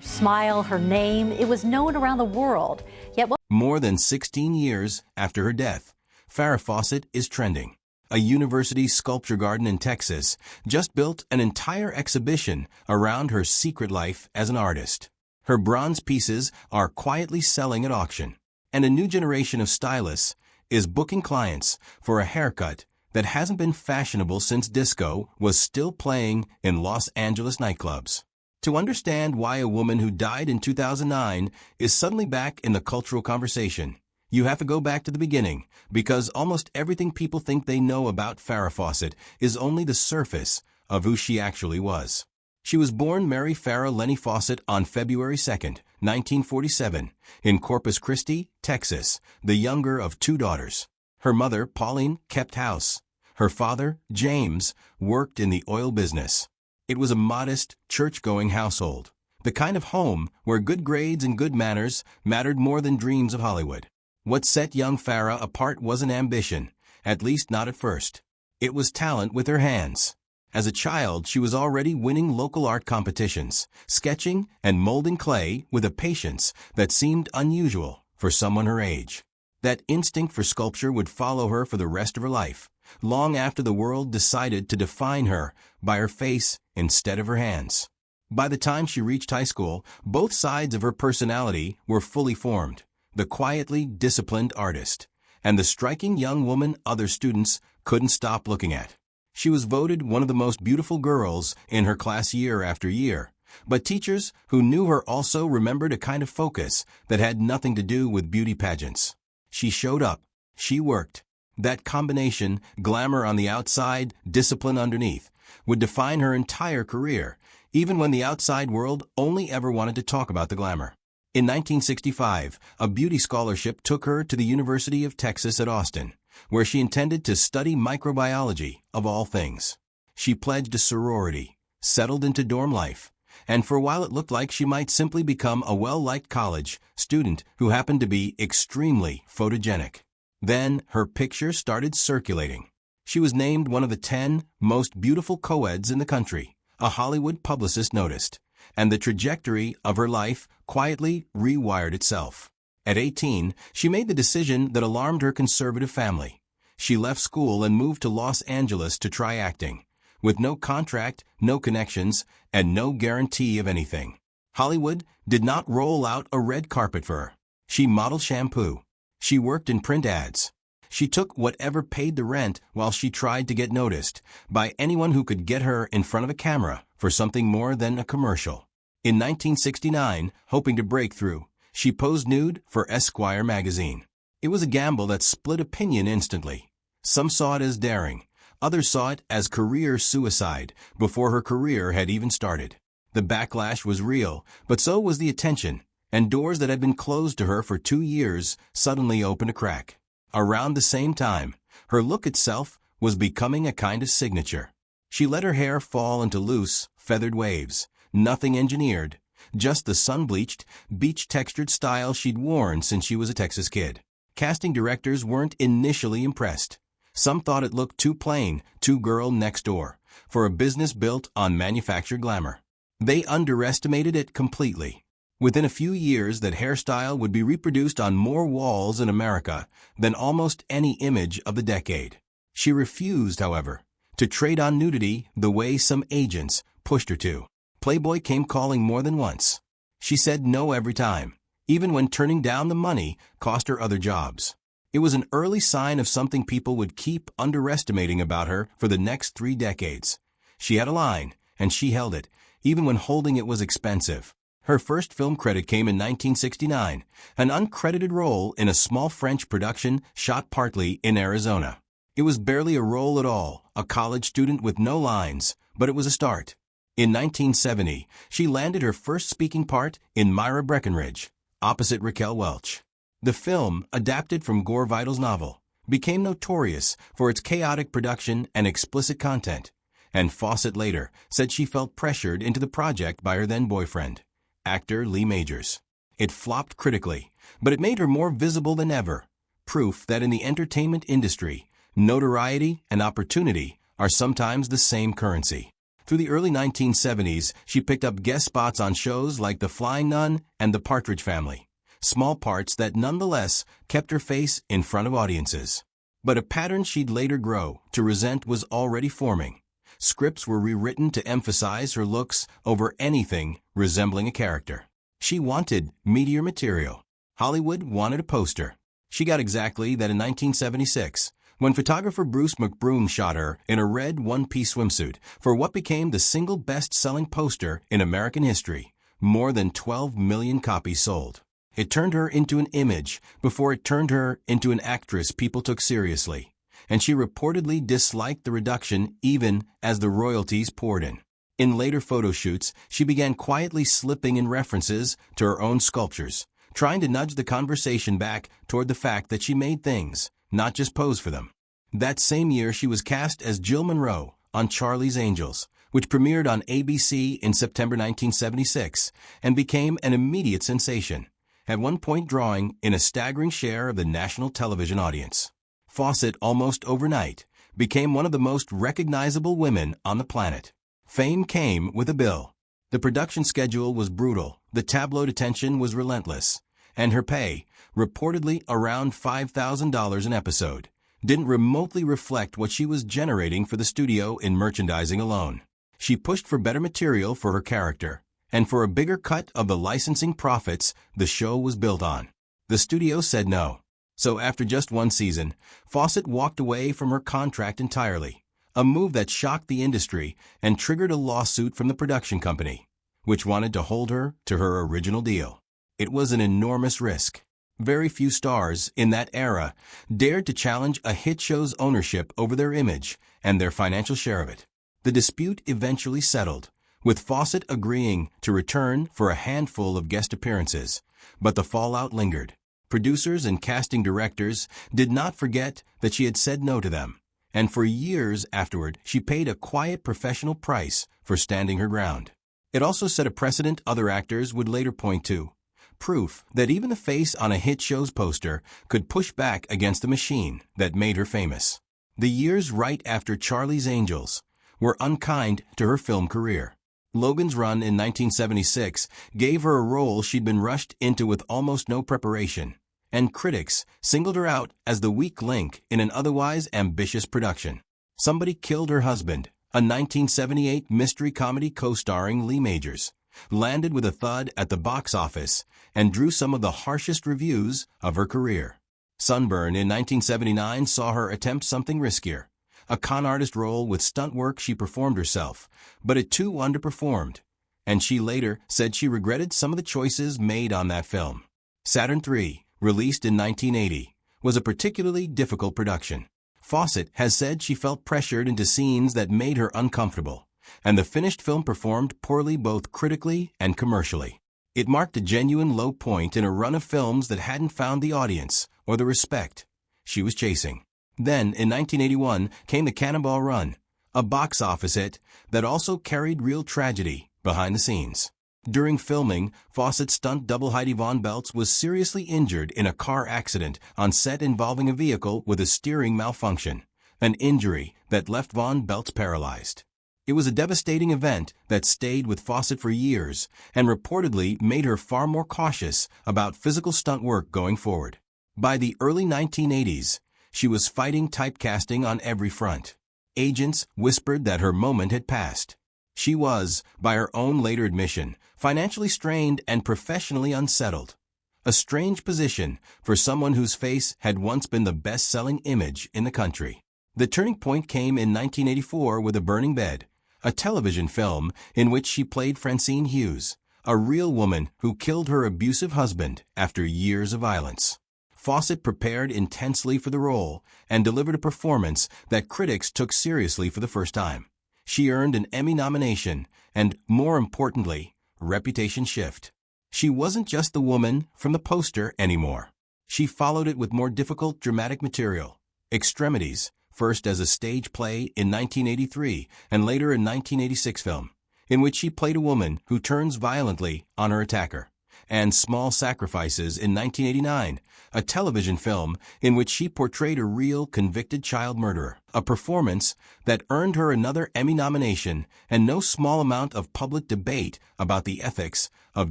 Her smile, her name, it was known around the world. Yet more than 16 years after her death, Farrah Fawcett is trending. A university sculpture garden in Texas just built an entire exhibition around her secret life as an artist. Her bronze pieces are quietly selling at auction, and a new generation of stylists is booking clients for a haircut that hasn't been fashionable since disco was still playing in Los Angeles nightclubs. To understand why a woman who died in 2009 is suddenly back in the cultural conversation, you have to go back to the beginning, because almost everything people think they know about Farrah Fawcett is only the surface of who she actually was. She was born Mary Farrah Lenny Fawcett on February 2, 1947, in Corpus Christi, Texas, the younger of two daughters. Her mother, Pauline, kept house. Her father, James, worked in the oil business. It was a modest, church-going household, the kind of home where good grades and good manners mattered more than dreams of Hollywood. What set young Farrah apart wasn't ambition, at least not at first. It was talent with her hands. As a child, she was already winning local art competitions, sketching and molding clay with a patience that seemed unusual for someone her age. That instinct for sculpture would follow her for the rest of her life, long after the world decided to define her by her face instead of her hands. By the time she reached high school, both sides of her personality were fully formed: the quietly disciplined artist, and the striking young woman other students couldn't stop looking at. She was voted one of the most beautiful girls in her class year after year, but teachers who knew her also remembered a kind of focus that had nothing to do with beauty pageants. She showed up. She worked. That combination, glamour on the outside, discipline underneath, would define her entire career, even when the outside world only ever wanted to talk about the glamour. In 1965, a beauty scholarship took her to the University of Texas at Austin, where she intended to study microbiology, of all things. She pledged a sorority, settled into dorm life, and for a while it looked like she might simply become a well-liked college student who happened to be extremely photogenic. Then her picture started circulating. She was named one of the 10 most beautiful co-eds in the country, a Hollywood publicist noticed, and the trajectory of her life quietly rewired itself. At 18, she made the decision that alarmed her conservative family. She left school and moved to Los Angeles to try acting, with no contract, no connections, and no guarantee of anything. Hollywood did not roll out a red carpet for her. She modeled shampoo. She worked in print ads. She took whatever paid the rent while she tried to get noticed by anyone who could get her in front of a camera for something more than a commercial. In 1969, hoping to break through, she posed nude for Esquire magazine. It was a gamble that split opinion instantly. Some saw it as daring. Others saw it as career suicide before her career had even started. The backlash was real, but so was the attention, and doors that had been closed to her for 2 years suddenly opened a crack. Around the same time, her look itself was becoming a kind of signature. She let her hair fall into loose, feathered waves, nothing engineered, just the sun-bleached, beach-textured style she'd worn since she was a Texas kid. Casting directors weren't initially impressed. Some thought it looked too plain, too girl next door, for a business built on manufactured glamour. They underestimated it completely. Within a few years, that hairstyle would be reproduced on more walls in America than almost any image of the decade. She refused, however, to trade on nudity the way some agents pushed her to. Playboy came calling more than once. She said no every time, even when turning down the money cost her other jobs. It was an early sign of something people would keep underestimating about her for the next 3 decades. She had a line, and she held it, even when holding it was expensive. Her first film credit came in 1969, an uncredited role in a small French production shot partly in Arizona. It was barely a role at all, a college student with no lines, but it was a start. In 1970, she landed her first speaking part in Myra Breckinridge, opposite Raquel Welch. The film, adapted from Gore Vidal's novel, became notorious for its chaotic production and explicit content, and Fawcett later said she felt pressured into the project by her then-boyfriend, actor Lee Majors. It flopped critically, but it made her more visible than ever, proof that in the entertainment industry, notoriety and opportunity are sometimes the same currency. Through the early 1970s, she picked up guest spots on shows like The Flying Nun and The Partridge Family, small parts that nonetheless kept her face in front of audiences. But a pattern she'd later grow to resent was already forming. Scripts were rewritten to emphasize her looks over anything resembling a character. She wanted meteor material. Hollywood wanted a poster. She got exactly that in 1976, when photographer Bruce McBroom shot her in a red one-piece swimsuit for what became the single best-selling poster in American history, more than 12 million copies sold. It turned her into an image before it turned her into an actress people took seriously, and she reportedly disliked the reduction even as the royalties poured in. In later photo shoots, she began quietly slipping in references to her own sculptures, trying to nudge the conversation back toward the fact that she made things, not just pose for them. That same year, she was cast as Jill Monroe on Charlie's Angels, which premiered on ABC in September 1976 and became an immediate sensation, at one point drawing in a staggering share of the national television audience. Fawcett, almost overnight, became one of the most recognizable women on the planet. Fame came with a bill. The production schedule was brutal, the tabloid attention was relentless, and her pay, reportedly around $5,000 an episode, didn't remotely reflect what she was generating for the studio in merchandising alone. She pushed for better material for her character, and for a bigger cut of the licensing profits the show was built on. The studio said no. So after just one season, Fawcett walked away from her contract entirely, a move that shocked the industry and triggered a lawsuit from the production company, which wanted to hold her to her original deal. It was an enormous risk. Very few stars in that era dared to challenge a hit show's ownership over their image and their financial share of it. The dispute eventually settled, with Fawcett agreeing to return for a handful of guest appearances, but the fallout lingered. Producers and casting directors did not forget that she had said no to them, and for years afterward she paid a quiet professional price for standing her ground. It also set a precedent other actors would later point to, proof that even the face on a hit show's poster could push back against the machine that made her famous. The years right after Charlie's Angels were unkind to her film career. Logan's Run in 1976 gave her a role she'd been rushed into with almost no preparation, and critics singled her out as the weak link in an otherwise ambitious production. Somebody Killed Her Husband, a 1978 mystery comedy co-starring Lee Majors, landed with a thud at the box office and drew some of the harshest reviews of her career. Sunburn in 1979 saw her attempt something riskier, a con artist role with stunt work she performed herself, but it too underperformed, and she later said she regretted some of the choices made on that film. Saturn III, released in 1980, was a particularly difficult production. Fawcett has said she felt pressured into scenes that made her uncomfortable, and the finished film performed poorly both critically and commercially. It marked a genuine low point in a run of films that hadn't found the audience or the respect she was chasing. Then, in 1981, came The Cannonball Run, a box office hit that also carried real tragedy behind the scenes. During filming, Fawcett's stunt double Heidi Von Beltz was seriously injured in a car accident on set involving a vehicle with a steering malfunction, an injury that left Von Beltz paralyzed. It was a devastating event that stayed with Fawcett for years and reportedly made her far more cautious about physical stunt work going forward. By the early 1980s, she was fighting typecasting on every front. Agents whispered that her moment had passed. She was, by her own later admission, financially strained and professionally unsettled. A strange position for someone whose face had once been the best-selling image in the country. The turning point came in 1984 with A Burning Bed, a television film in which she played Francine Hughes, a real woman who killed her abusive husband after years of violence. Fawcett prepared intensely for the role and delivered a performance that critics took seriously for the first time. She earned an Emmy nomination and, more importantly, reputation shift. She wasn't just the woman from the poster anymore. She followed it with more difficult dramatic material, Extremities, first as a stage play in 1983 and later a 1986 film, in which she played a woman who turns violently on her attacker, and Small Sacrifices in 1989, a television film in which she portrayed a real convicted child murderer, a performance that earned her another Emmy nomination and no small amount of public debate about the ethics of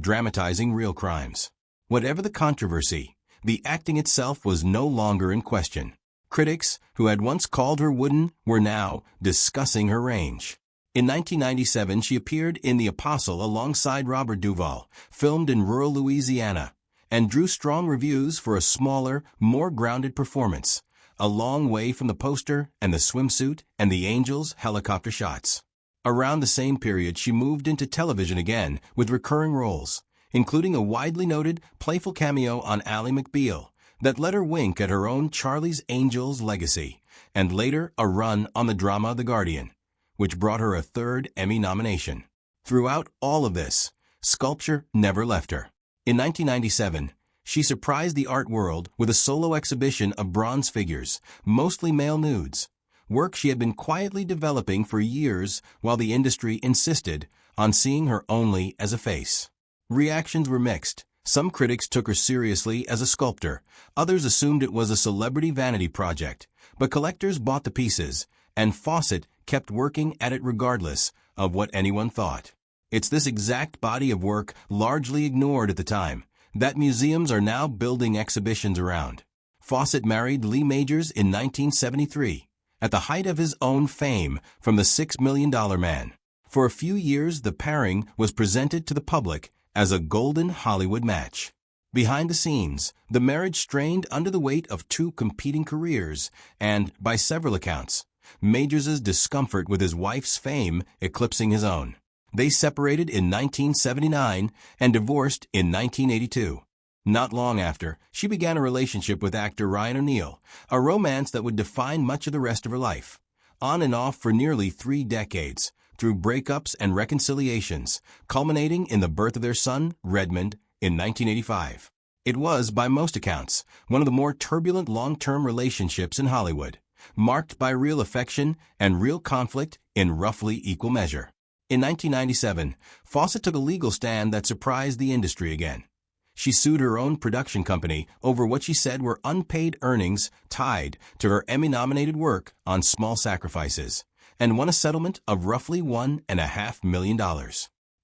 dramatizing real crimes. Whatever the controversy, the acting itself was no longer in question. Critics, who had once called her wooden, were now discussing her range. In 1997, she appeared in The Apostle alongside Robert Duvall, filmed in rural Louisiana, and drew strong reviews for a smaller, more grounded performance, a long way from the poster and the swimsuit and the angels' helicopter shots. Around the same period, she moved into television again with recurring roles, including a widely noted, playful cameo on Ally McBeal that let her wink at her own Charlie's Angels legacy, and later a run on the drama The Guardian, which brought her a third Emmy nomination. Throughout all of this, sculpture never left her. In 1997, she surprised the art world with a solo exhibition of bronze figures, mostly male nudes, work she had been quietly developing for years while the industry insisted on seeing her only as a face. Reactions were mixed. Some critics took her seriously as a sculptor, others assumed it was a celebrity vanity project, but collectors bought the pieces, and Fawcett kept working at it regardless of what anyone thought. It's this exact body of work, largely ignored at the time, that museums are now building exhibitions around. Fawcett married Lee Majors in 1973, at the height of his own fame from the $6 Million Man. For a few years, the pairing was presented to the public as a golden Hollywood match. Behind the scenes, the marriage strained under the weight of two competing careers and, by several accounts, Majors' discomfort with his wife's fame eclipsing his own. They separated in 1979 and divorced in 1982. Not long after, she began a relationship with actor Ryan O'Neal, a romance that would define much of the rest of her life. On and off for nearly 3 decades, through breakups and reconciliations, culminating in the birth of their son, Redmond, in 1985. It was, by most accounts, one of the more turbulent long-term relationships in Hollywood, marked by real affection and real conflict in roughly equal measure. In 1997, Fawcett took a legal stand that surprised the industry again. She sued her own production company over what she said were unpaid earnings tied to her Emmy-nominated work on Small Sacrifices, and won a settlement of roughly $1.5 million.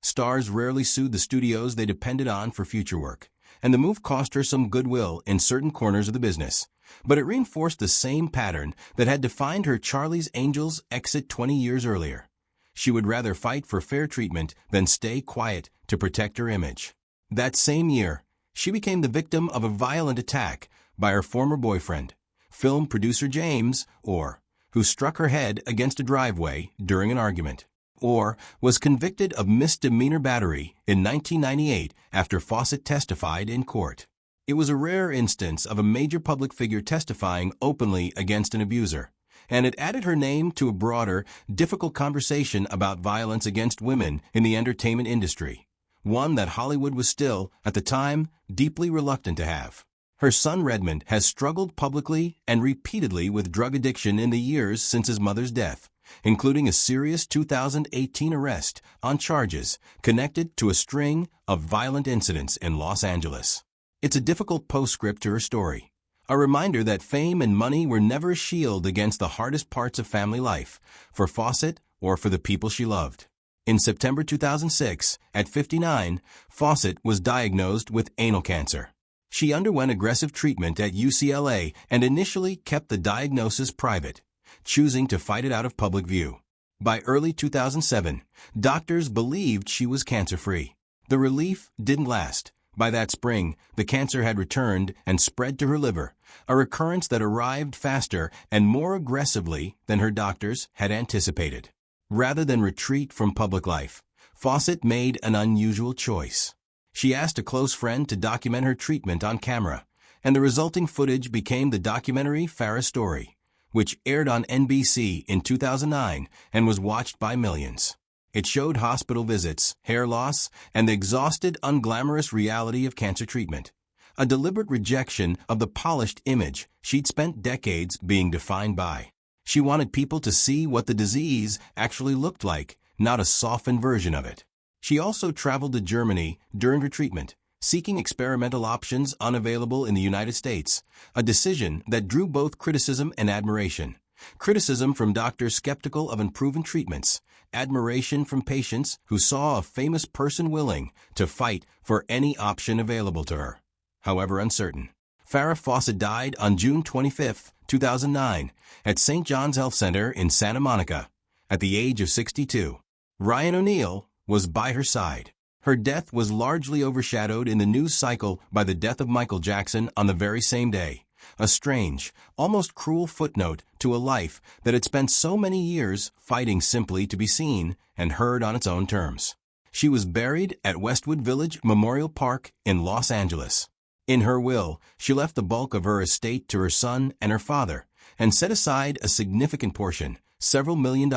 Stars rarely sued the studios they depended on for future work, and the move cost her some goodwill in certain corners of the business. But it reinforced the same pattern that had defined her Charlie's Angels exit 20 years earlier. She would rather fight for fair treatment than stay quiet to protect her image. That same year, she became the victim of a violent attack by her former boyfriend, film producer James, who struck her head against a driveway during an argument, was convicted of misdemeanor battery in 1998 after Fawcett testified in court. It was a rare instance of a major public figure testifying openly against an abuser, and it added her name to a broader, difficult conversation about violence against women in the entertainment industry, one that Hollywood was still, at the time, deeply reluctant to have. Her son Redmond has struggled publicly and repeatedly with drug addiction in the years since his mother's death, including a serious 2018 arrest on charges connected to a string of violent incidents in Los Angeles. It's a difficult postscript to her story, a reminder that fame and money were never a shield against the hardest parts of family life, for Fawcett or for the people she loved. In September 2006, at 59, Fawcett was diagnosed with anal cancer. She underwent aggressive treatment at UCLA and initially kept the diagnosis private, choosing to fight it out of public view. By early 2007, doctors believed she was cancer-free. The relief didn't last. By that spring, the cancer had returned and spread to her liver, a recurrence that arrived faster and more aggressively than her doctors had anticipated. Rather than retreat from public life, Fawcett made an unusual choice. She asked a close friend to document her treatment on camera, and the resulting footage became the documentary Farrah Story, which aired on NBC in 2009 and was watched by millions. It showed hospital visits, hair loss, and the exhausted, unglamorous reality of cancer treatment, a deliberate rejection of the polished image she'd spent decades being defined by. She wanted people to see what the disease actually looked like, not a softened version of it. She also traveled to Germany during her treatment, seeking experimental options unavailable in the United States, a decision that drew both criticism and admiration. Criticism from doctors skeptical of unproven treatments, admiration from patients who saw a famous person willing to fight for any option available to her, however uncertain. Farrah Fawcett died on June 25, 2009, at St. John's Health Center in Santa Monica, at the age of 62. Ryan O'Neal was by her side. Her death was largely overshadowed in the news cycle by the death of Michael Jackson on the very same day, a strange, almost cruel footnote to a life that had spent so many years fighting simply to be seen and heard on its own terms. She was buried at Westwood Village Memorial Park in Los Angeles. In her will, she left the bulk of her estate to her son and her father, and set aside a significant portion, several $1 million,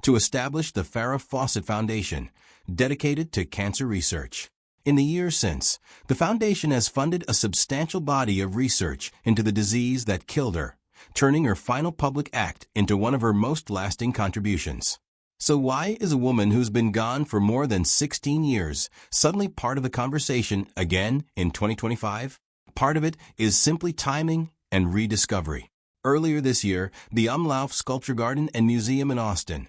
to establish the Farrah Fawcett Foundation, dedicated to cancer research. In the years since, the foundation has funded a substantial body of research into the disease that killed her, turning her final public act into one of her most lasting contributions. So why is a woman who's been gone for more than 16 years suddenly part of the conversation again in 2025? Part of it is simply timing and rediscovery. Earlier this year, the Umlauf Sculpture Garden and Museum in Austin,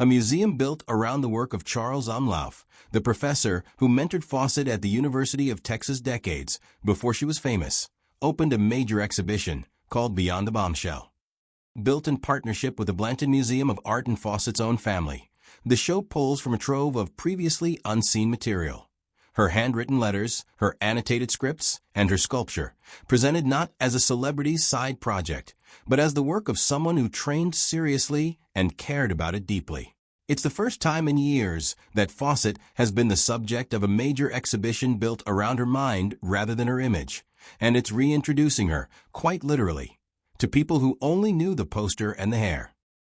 a museum built around the work of Charles Umlauf, the professor who mentored Fawcett at the University of Texas decades before she was famous, opened a major exhibition called Beyond the Bombshell. Built in partnership with the Blanton Museum of Art and Fawcett's own family, the show pulls from a trove of previously unseen material. Her handwritten letters, her annotated scripts, and her sculpture, presented not as a celebrity's side project, but as the work of someone who trained seriously and cared about it deeply. It's the first time in years that Fawcett has been the subject of a major exhibition built around her mind rather than her image, and it's reintroducing her, quite literally, to people who only knew the poster and the hair.